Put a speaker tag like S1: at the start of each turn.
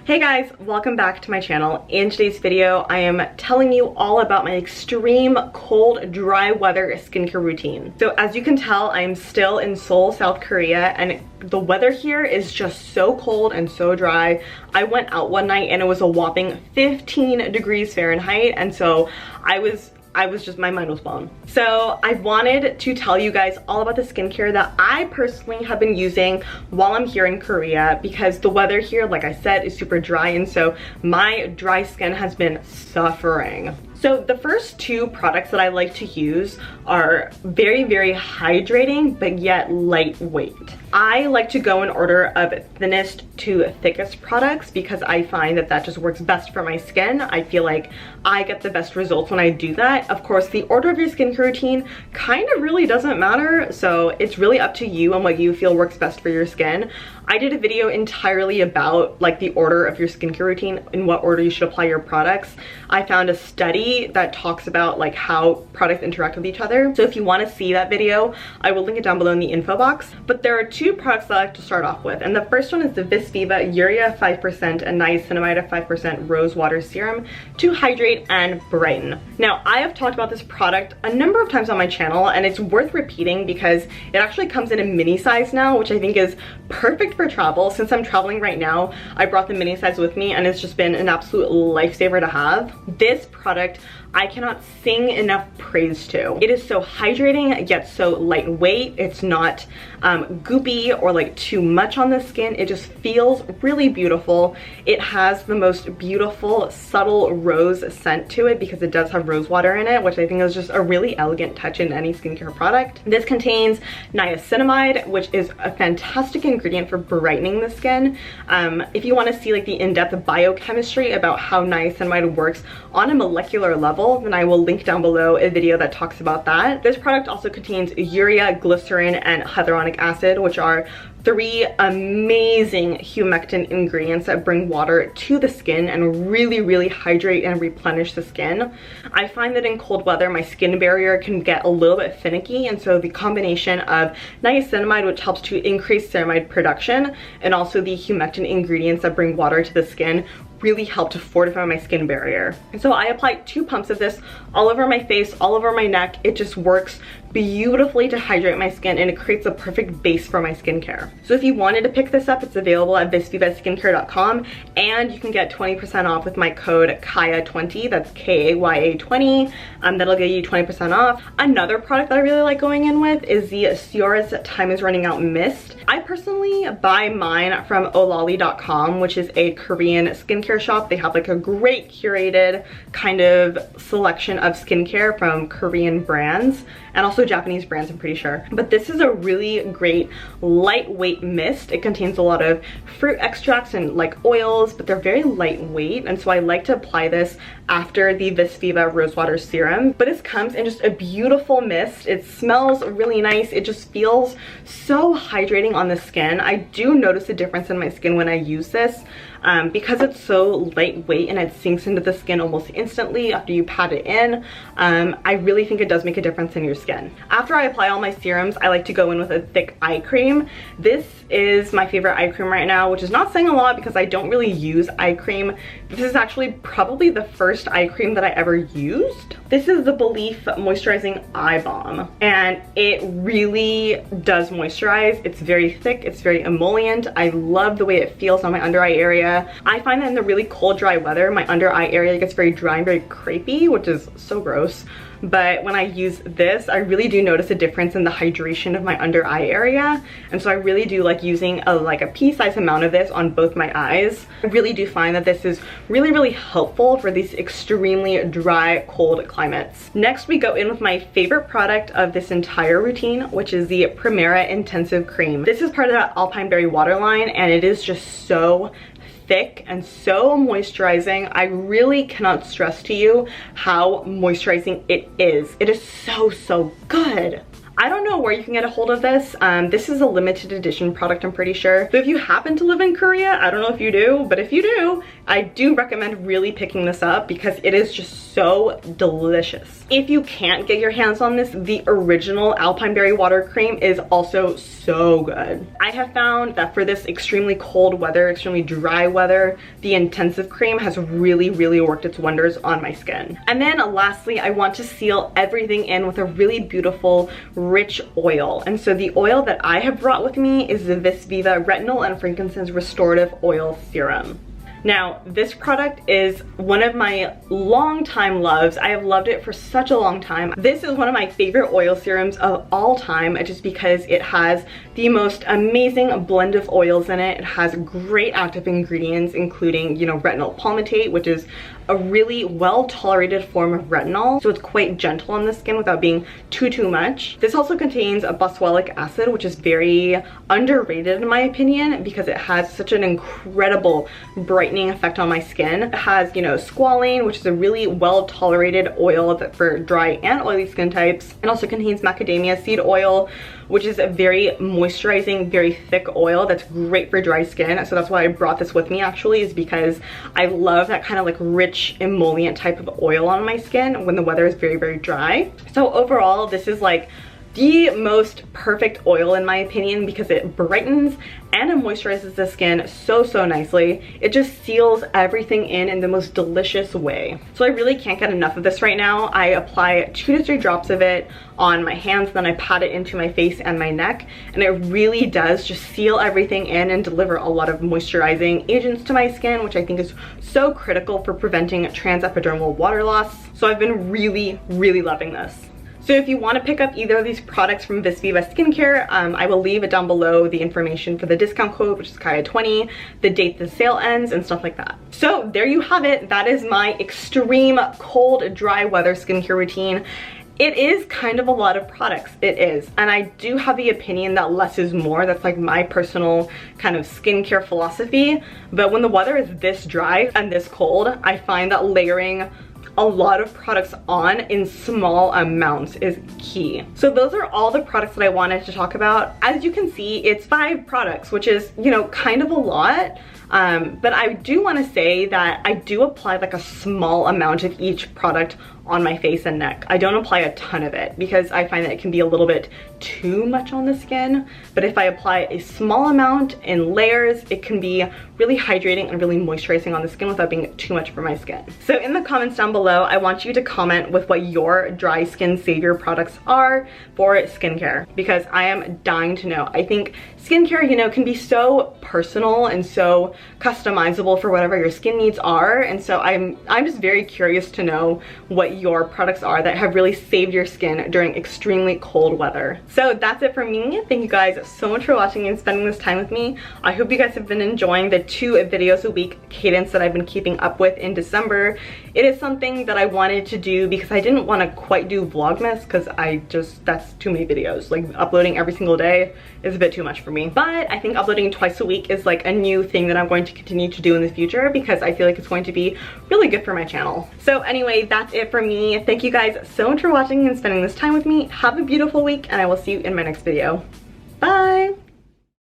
S1: Hey guys, welcome back to my channel. In today's video, I am telling you all about my extreme cold, dry weather skincare routine. So as you can tell, I am still in Seoul, South Korea, and the weather here is just so cold and so dry. I went out one night and it was a whopping 15 degrees Fahrenheit, and so I was just, my mind was blown. So I wanted to tell you guys all about the skincare that I personally have been using while I'm here in Korea, because the weather here, like I said, is super dry, and so my dry skin has been suffering. So the first two products that I like to use are very, very hydrating, but yet lightweight. I like to go in order of thinnest to thickest products because I find that that just works best for my skin. I feel like I get the best results when I do that. Of course, the order of your skincare routine kind of really doesn't matter, so it's really up to you and what you feel works best for your skin. I did a video entirely about like the order of your skincare routine, in what order you should apply your products. I found a study that talks about like how products interact with each other. So if you want to see that video, I will link it down below in the info box. But there are two products that I like to start off with. And the first one is the Viva Urea 5% and Niacinamide 5% Rose Water Serum to hydrate and brighten. Now, I have talked about this product a number of times on my channel, and it's worth repeating because it actually comes in a mini size now, which I think is perfect for travel. Since I'm traveling right now, I brought the mini size with me, and it's just been an absolute lifesaver to have. This product I cannot sing enough praise to. It is so hydrating yet so lightweight. It's not goopy or like too much on the skin. It just feels really beautiful. It has the most beautiful subtle rose scent to it because it does have rose water in it, which I think is just a really elegant touch in any skincare product. This contains niacinamide, which is a fantastic ingredient for brightening the skin. If you want to see like the in-depth biochemistry about how niacinamide works on a molecular level, then I will link down below a video that talks about that. This product also contains urea, glycerin, and hyaluronic acid, which are three amazing humectant ingredients that bring water to the skin and really hydrate and replenish the skin. I find that in cold weather, my skin barrier can get a little bit finicky, and so the combination of niacinamide, which helps to increase ceramide production, and also the humectant ingredients that bring water to the skin, really help to fortify my skin barrier. And so I applied 2 pumps of this all over my face, all over my neck. It just works beautifully to hydrate my skin, and it creates a perfect base for my skincare. So if you wanted to pick this up, it's available at visvivaskincare.com, and you can get 20% off with my code KAYA20, that's KAYA 20. That'll get you 20% off. Another product that I really like going in with is the Seoul's Time is Running Out Mist. I personally buy mine from olali.com, which is a Korean skincare shop. They have like a great curated kind of selection of skincare from Korean brands and also Japanese brands, I'm pretty sure. But this is a really great lightweight mist. It contains a lot of fruit extracts and like oils, but they're very lightweight, and so I like to apply this after the Viva Rose Water Serum. But it comes in just a beautiful mist. It smells really nice. It just feels so hydrating on the skin. I do notice a difference in my skin when I use this. Because it's so lightweight and it sinks into the skin almost instantly after you pat it in, I really think it does make a difference in your skin. After I apply all my serums, I like to go in with a thick eye cream. This is my favorite eye cream right now, which is not saying a lot because I don't really use eye cream. This is actually probably the first eye cream that I ever used. This is the Belief Moisturizing Eye Balm, and it really does moisturize. It's very thick, it's very emollient. I love the way it feels on my under eye area. I find that in the really cold, dry weather, my under eye area gets very dry and very crepey, which is so gross. But when I use this, I really do notice a difference in the hydration of my under eye area. And so I really do like using a pea-sized amount of this on both my eyes. I really do find that this is really helpful for these extremely dry, cold climates. Next, we go in with my favorite product of this entire routine, which is the Primera Intensive Cream. This is part of the Alpine Berry Water line, and it is just so thick and so moisturizing. I really cannot stress to you how moisturizing it is. It is so good. I don't know where you can get a hold of this. This is a limited edition product, I'm pretty sure. So if you happen to live in Korea, I don't know if you do, but if you do, I do recommend really picking this up because it is just so delicious. If you can't get your hands on this, the original Alpine Berry Water Cream is also so good. I have found that for this extremely cold weather, extremely dry weather, the intensive cream has really worked its wonders on my skin. And then lastly, I want to seal everything in with a really beautiful, rich oil. And so the oil that I have brought with me is the Vis Viva Retinol and Frankincense Restorative Oil Serum. Now, this product is one of my longtime loves. I have loved it for such a long time. This is one of my favorite oil serums of all time, just because it has the most amazing blend of oils in it. It has great active ingredients, including, you know, retinol palmitate, which is a really well-tolerated form of retinol, so it's quite gentle on the skin without being too much. This also contains a boswellic acid, which is very underrated in my opinion because it has such an incredible brightening effect on my skin. It has, you know, squalane, which is a really well-tolerated oil for dry and oily skin types. It also contains macadamia seed oil, which is a very moisturizing, very thick oil that's great for dry skin. So that's why I brought this with me actually, is because I love that kind of like rich emollient type of oil on my skin when the weather is very dry. So overall, this is like the most perfect oil in my opinion because it brightens and it moisturizes the skin so nicely. It just seals everything in the most delicious way. So I really can't get enough of this right now. I apply 2 to 3 drops of it on my hands, then I pat it into my face and my neck, and it really does just seal everything in and deliver a lot of moisturizing agents to my skin, which I think is so critical for preventing transepidermal water loss. So I've been really loving this. So if you want to pick up either of these products from Vis Viva Skincare, I will leave it down below, the information for the discount code, which is Kaya20, the date the sale ends, and stuff like that. So there you have it. That is my extreme cold, dry weather skincare routine. It is kind of a lot of products, it is. And I do have the opinion that less is more. That's like my personal kind of skincare philosophy. But when the weather is this dry and this cold, I find that layering a lot of products on in small amounts is key. So those are all the products that I wanted to talk about. As you can see, it's 5 products, which is, you know, kind of a lot. But I do want to say that I do apply like a small amount of each product on my face and neck. I don't apply a ton of it because I find that it can be a little bit too much on the skin. But if I apply a small amount in layers, it can be really hydrating and really moisturizing on the skin without being too much for my skin. So in the comments down below, I want you to comment with what your dry skin savior products are for skincare, because I am dying to know. I think skincare, you know, can be so personal and so customizable for whatever your skin needs are. And so I'm just very curious to know what your products are that have really saved your skin during extremely cold weather. So that's it for me. Thank you guys so much for watching and spending this time with me. I hope you guys have been enjoying the 2 videos a week cadence that I've been keeping up with in December. It is something that I wanted to do because I didn't want to quite do Vlogmas because that's too many videos. Like uploading every single day is a bit too much for me. But I think uploading twice a week is like a new thing that I'm going to continue to do in the future because I feel like it's going to be really good for my channel. So anyway, that's it for me. Thank you guys so much for watching and spending this time with me. Have a beautiful week and I will see you in my next video. Bye!